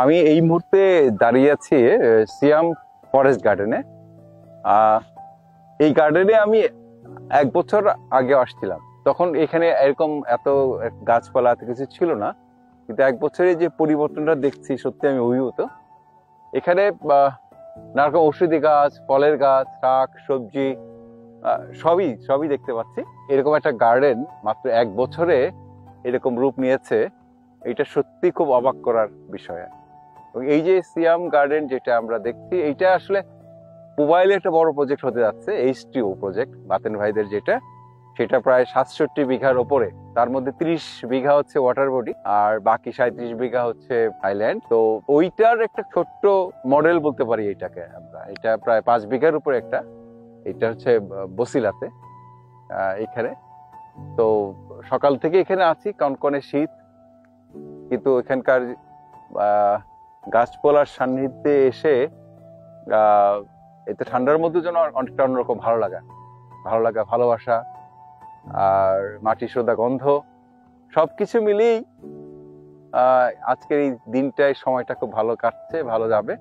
আমি এই মুহূর্তে দাঁড়িয়ে আছি সিয়াম ফরেস্ট গার্ডেনে। এই গার্ডেনে আমি 1 বছর আগে আসছিলাম, তখন এখানে এরকম এত গাছপালা এত কিছু ছিল না, কিন্তু 1 বছরে যে পরিবর্তনটা দেখছি সত্যি আমি অভিভূত। এখানে নানা রকম ঔষধি গাছ, ফলের গাছ, শাক সবজি সবই সবই দেখতে পাচ্ছি। এরকম একটা গার্ডেন মাত্র 1 বছরে এরকম রূপ নিয়েছে, এটা সত্যি খুব অবাক করার বিষয়। এবং এই যে সিয়াম গার্ডেন যেটা আমরা দেখছি, এইটা আসলে মোবাইলে একটা বড় প্রজেক্ট হতে যাচ্ছে, H2O প্রজেক্ট বাতেন ভাইদের যেটা, সেটা প্রায় 67 বিঘার ওপরে। তার মধ্যে 30 বিঘা হচ্ছে ওয়াটার বডি, আর বাকি 37 বিঘা হচ্ছে আইল্যান্ড। তো ওইটার একটা ছোট্ট মডেল বলতে পারি এটাকে আমরা। এটা প্রায় 5 বিঘার উপরে একটা, এটা হচ্ছে বসিলাতে এখানে। তো সকাল থেকে এখানে আছি, কনকনে শীত, কিন্তু এখানকার গাছপালার সান্নিধ্যে এসে এতে ঠান্ডার মধ্যে যেন অনেকটা অন্যরকম ভালো লাগা, ভালোবাসা, আর মাটি সোদা গন্ধ, সবকিছু মিলিয়েই আজকের এই দিনটায় সময়টা খুব ভালো কাটছে, ভালো যাবে।